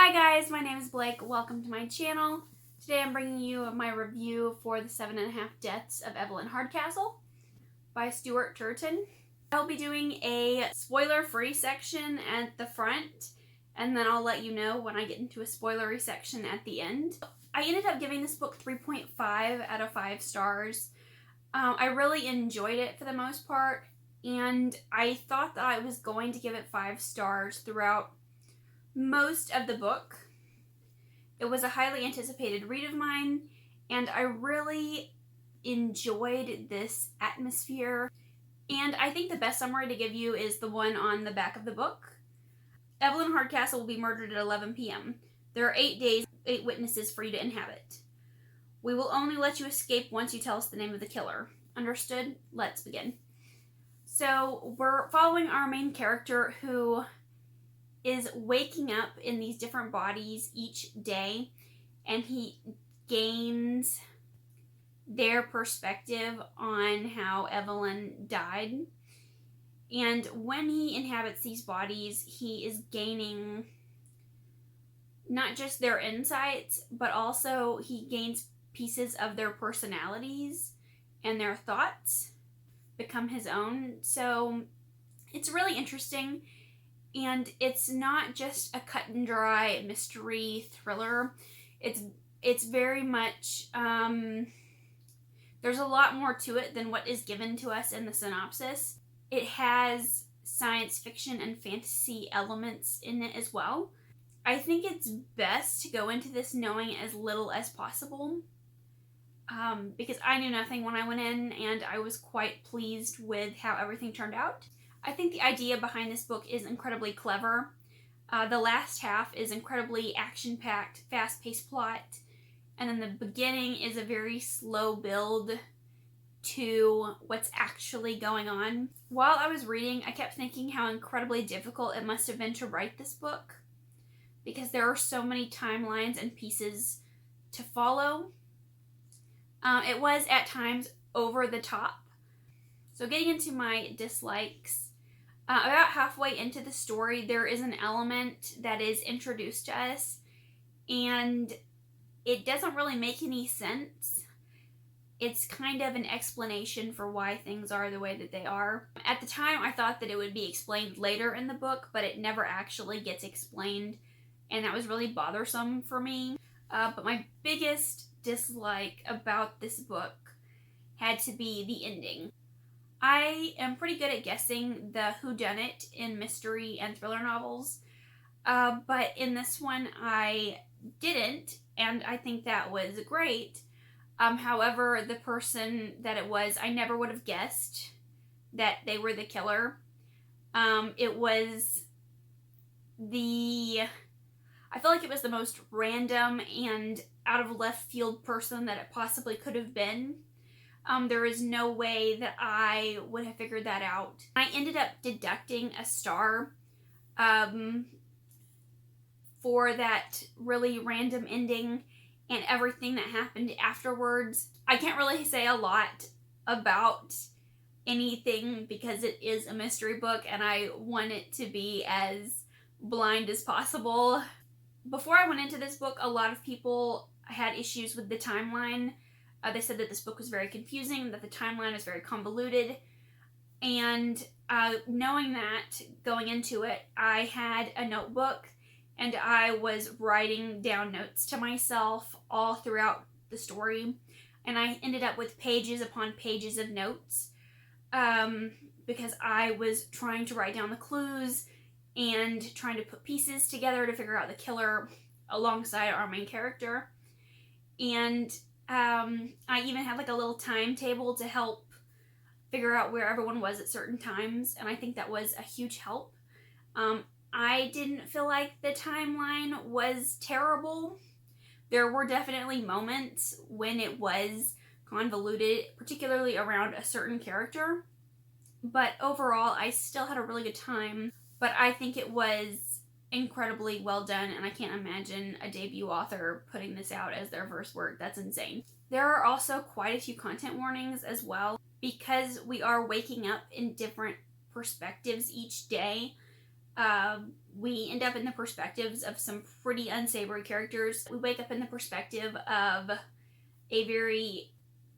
Hi guys, my name is Blake. Welcome to my channel. Today I'm bringing you my review for the 7.5 Deaths of Evelyn Hardcastle by Stuart Turton. I'll be doing a spoiler-free section at the front, and then I'll let you know when I get into a spoilery section at the end. I ended up giving this book 3.5 out of 5 stars. I really enjoyed it for the most part, and I thought that I was going to give it 5 stars throughout most of the book. It was a highly anticipated read of mine, and I really enjoyed this atmosphere. And I think the best summary to give you is the one on the back of the book. Evelyn Hardcastle will be murdered at 11 p.m. There are 8 days, 8 witnesses for you to inhabit. We will only let you escape once you tell us the name of the killer. Understood? Let's begin. So we're following our main character who is waking up in these different bodies each day, and he gains their perspective on how Evelyn died. And when he inhabits these bodies, he is gaining not just their insights, but also he gains pieces of their personalities, and their thoughts become his own. So it's really interesting. And it's not just a cut and dry mystery thriller. It's very much, there's a lot more to it than what is given to us in the synopsis. It has science fiction and fantasy elements in it as well. I think it's best to go into this knowing as little as possible, because I knew nothing when I went in, and I was quite pleased with how everything turned out. I think the idea behind this book is incredibly clever. The last half is incredibly action-packed, fast-paced plot, and then the beginning is a very slow build to what's actually going on. While I was reading, I kept thinking how incredibly difficult it must have been to write this book, because there are so many timelines and pieces to follow. It was at times over the top. So getting into my dislikes, about halfway into the story, there is an element that is introduced to us, and it doesn't really make any sense. It's kind of an explanation for why things are the way that they are. At the time, I thought that it would be explained later in the book, but it never actually gets explained, and that was really bothersome for me. But my biggest dislike about this book had to be the ending. I am pretty good at guessing the whodunit in mystery and thriller novels, but in this one I didn't, and I think that was great. However, the person that it was, I never would have guessed that they were the killer. It was I feel like it was the most random and out of left field person that it possibly could have been. There is no way that I would have figured that out. I ended up deducting a star for that really random ending and everything that happened afterwards. I can't really say a lot about anything because it is a mystery book and I want it to be as blind as possible. Before I went into this book, a lot of people had issues with the timeline. They said that this book was very confusing, that the timeline was very convoluted, and knowing that going into it, I had a notebook and I was writing down notes to myself all throughout the story, and I ended up with pages upon pages of notes because I was trying to write down the clues and trying to put pieces together to figure out the killer alongside our main character. And I even had like a little timetable to help figure out where everyone was at certain times, and I think that was a huge help. I didn't feel like the timeline was terrible. There were definitely moments when it was convoluted, particularly around a certain character, but overall I still had a really good time. But I think it was incredibly well done, and I can't imagine a debut author putting this out as their first work. That's insane. There are also quite a few content warnings as well, because we are waking up in different perspectives each day. We end up in the perspectives of some pretty unsavory characters. We wake up in the perspective of a very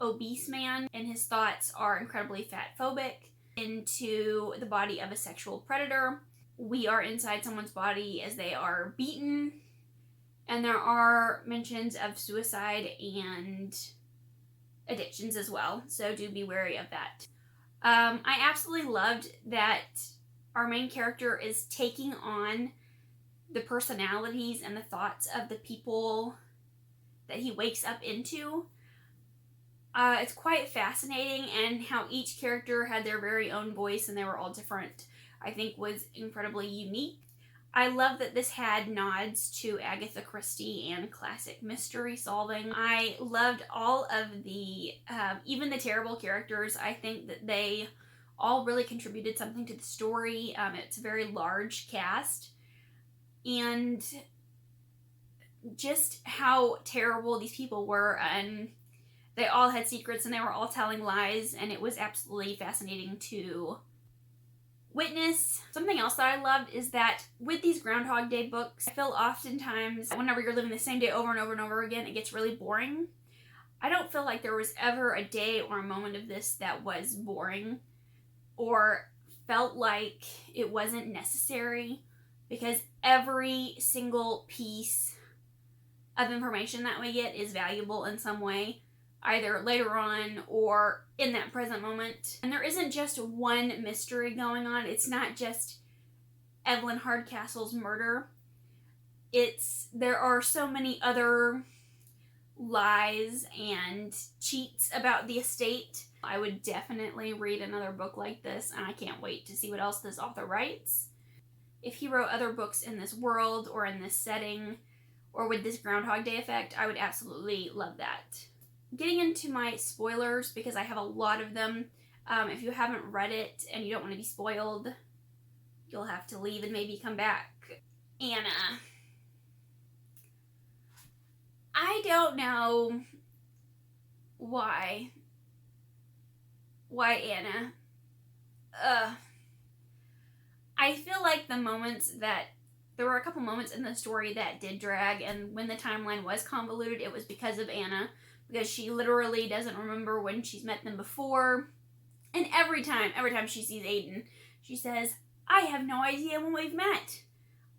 obese man, and his thoughts are incredibly fat phobic, into the body of a sexual predator. We are inside someone's body as they are beaten, and there are mentions of suicide and addictions as well, so do be wary of that. I absolutely loved that our main character is taking on the personalities and the thoughts of the people that he wakes up into. It's quite fascinating, and how each character had their very own voice and they were all different, I think was incredibly unique. I love that this had nods to Agatha Christie and classic mystery solving. I loved all of the, even the terrible characters. I think that they all really contributed something to the story. It's a very large cast. And just how terrible these people were, and they all had secrets and they were all telling lies, and it was absolutely fascinating to witness. Something else that I loved is that with these Groundhog Day books, I feel oftentimes whenever you're living the same day over and over and over again, it gets really boring. I don't feel like there was ever a day or a moment of this that was boring or felt like it wasn't necessary, because every single piece of information that we get is valuable in some way, either later on or in that present moment. And there isn't just one mystery going on. It's not just Evelyn Hardcastle's murder. There are so many other lies and cheats about the estate. I would definitely read another book like this, and I can't wait to see what else this author writes. If he wrote other books in this world or in this setting or with this Groundhog Day effect, I would absolutely love that. Getting into my spoilers, because I have a lot of them. If you haven't read it and you don't want to be spoiled, you'll have to leave and maybe come back. Anna. I don't know why. Why Anna? I feel like there were a couple moments in the story that did drag, and when the timeline was convoluted, it was because of Anna. Because she literally doesn't remember when she's met them before. And every time she sees Aiden, she says, I have no idea when we've met.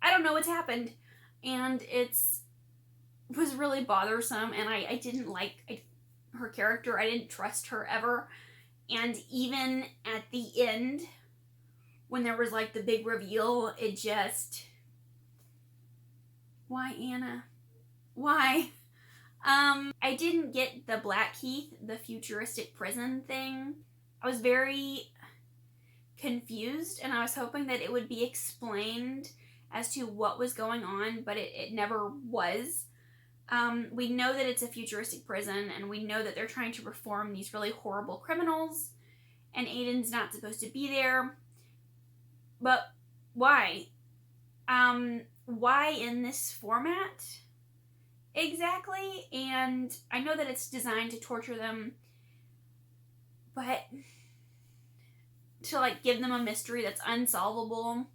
I don't know what's happened. And it was really bothersome, and I didn't like her character. I didn't trust her ever. And even at the end, when there was like the big reveal, it just... Why Anna? Why? I didn't get the Blackheath, the futuristic prison thing. I was very confused, and I was hoping that it would be explained as to what was going on, but it never was. We know that it's a futuristic prison, and we know that they're trying to reform these really horrible criminals, and Aiden's not supposed to be there. But why? Why in this format? Exactly, and I know that it's designed to torture them, but to like give them a mystery that's unsolvable.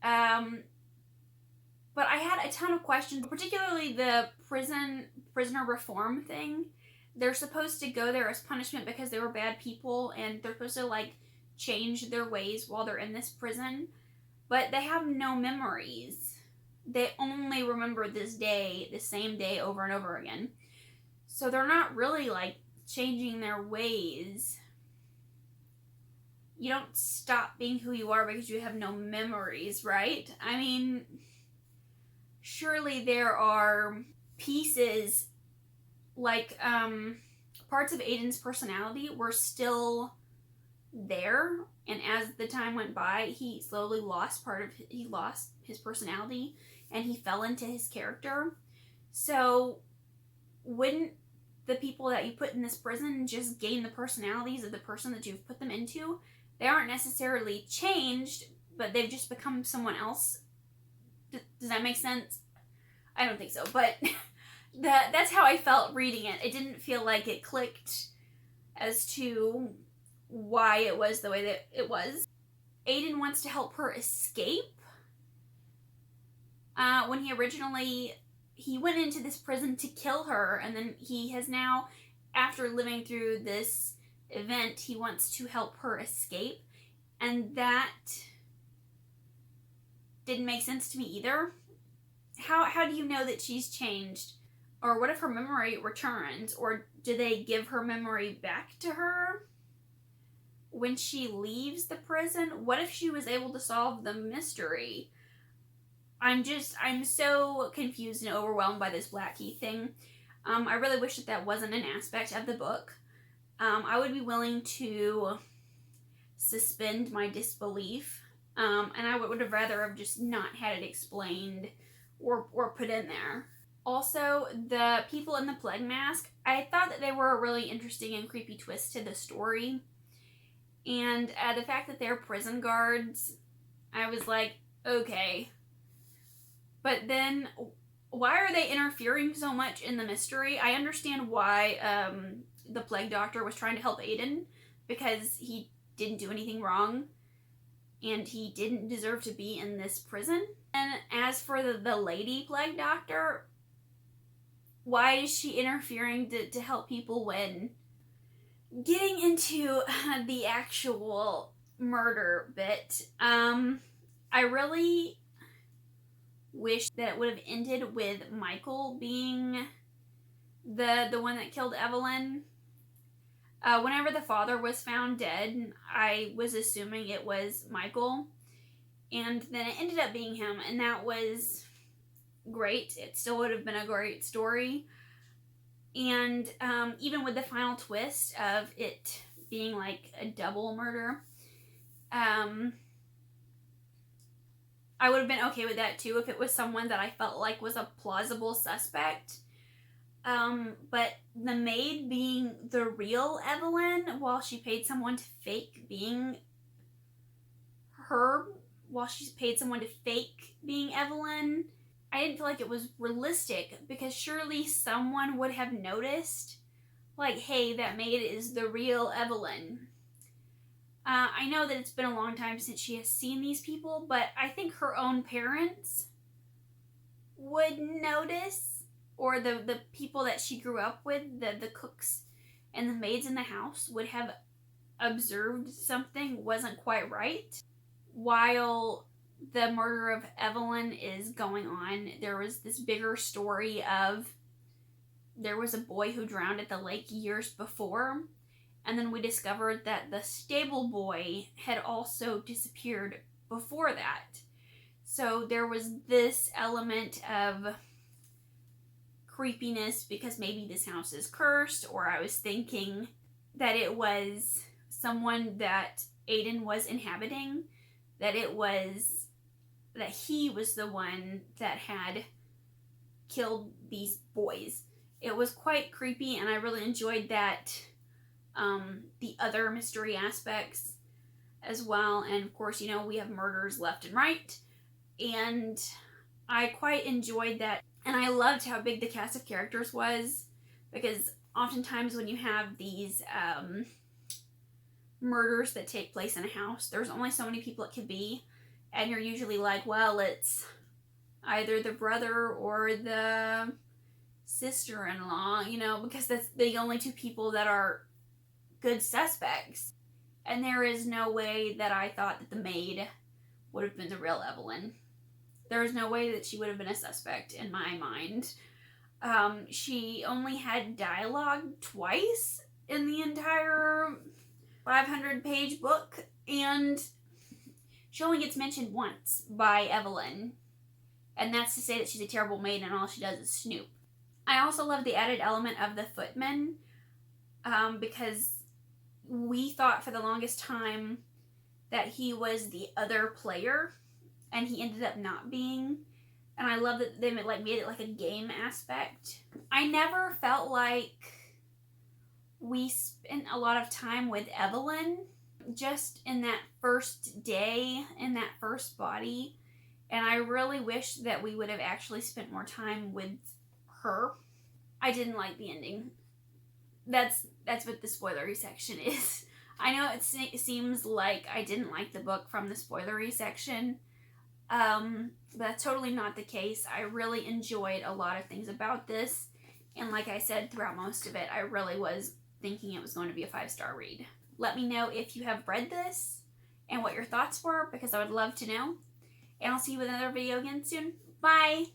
But I had a ton of questions, particularly the prisoner reform thing. They're supposed to go there as punishment because they were bad people, and they're supposed to like change their ways while they're in this prison, but they have no memories. They only remember this day, the same day over and over again. So they're not really like changing their ways. You don't stop being who you are because you have no memories, right? I mean, surely there are pieces, like parts of Aiden's personality were still there, and as the time went by, he slowly lost his personality, and he fell into his character. So wouldn't the people that you put in this prison just gain the personalities of the person that you've put them into? They aren't necessarily changed, but they've just become someone else. Does that make sense? I don't think so, but that's how I felt reading it. It didn't feel like it clicked as to why it was the way that it was. Aiden wants to help her escape. When he went into this prison to kill her, and then he has now, after living through this event, he wants to help her escape. And that didn't make sense to me either. How do you know that she's changed? Or what if her memory returns? Or do they give her memory back to her when she leaves the prison? What if she was able to solve the mystery? I'm so confused and overwhelmed by this Black Key thing. I really wish that wasn't an aspect of the book. I would be willing to suspend my disbelief. And I would have rather have just not had it explained or put in there. Also, the people in the plague mask, I thought that they were a really interesting and creepy twist to the story. And the fact that they're prison guards, I was like, okay. But then, why are they interfering so much in the mystery? I understand why the plague doctor was trying to help Aiden, because he didn't do anything wrong, and he didn't deserve to be in this prison. And as for the lady plague doctor, why is she interfering to help people win? Getting into the actual murder bit, I really wish that it would have ended with Michael being the one that killed Evelyn. Whenever the father was found dead, I was assuming it was Michael, and then it ended up being him, and that was great. It still would have been a great story. And even with the final twist of it being like a double murder, I would have been okay with that too if it was someone that I felt like was a plausible suspect. But the maid being the real Evelyn, while she paid someone to fake being her, while she paid someone to fake being Evelyn, I didn't feel like it was realistic, because surely someone would have noticed, like, hey, that maid is the real Evelyn. I know that it's been a long time since she has seen these people, but I think her own parents would notice, or the people that she grew up with, the cooks and the maids in the house, would have observed something wasn't quite right. While the murder of Evelyn is going on, there was this bigger story of there was a boy who drowned at the lake years before, and then we discovered that the stable boy had also disappeared before that. So there was this element of creepiness, because maybe this house is cursed, or I was thinking that it was someone that Aiden was inhabiting, that he was the one that had killed these boys. It was quite creepy, and I really enjoyed that, the other mystery aspects as well. And of course, we have murders left and right, and I quite enjoyed that. And I loved how big the cast of characters was, because oftentimes when you have these murders that take place in a house, there's only so many people it could be, and you're usually like, well, it's either the brother or the sister-in-law, because that's the only two people that are good suspects. And there is no way that I thought that the maid would have been the real Evelyn. There is no way that she would have been a suspect in my mind. She only had dialogue twice in the entire 500-page book, and she only gets mentioned once by Evelyn, and that's to say that she's a terrible maid and all she does is snoop. I also love the added element of the footman, because we thought for the longest time that he was the other player, and he ended up not being. And I love that they made it like a game aspect. I never felt like we spent a lot of time with Evelyn, just in that first day, in that first body. And I really wish that we would have actually spent more time with her. I didn't like the ending. That's what the spoilery section is. I know it seems like I didn't like the book from the spoilery section, but that's totally not the case. I really enjoyed a lot of things about this, and like I said, throughout most of it, I really was thinking it was going to be a 5-star read. Let me know if you have read this and what your thoughts were, because I would love to know. And I'll see you with another video again soon. Bye!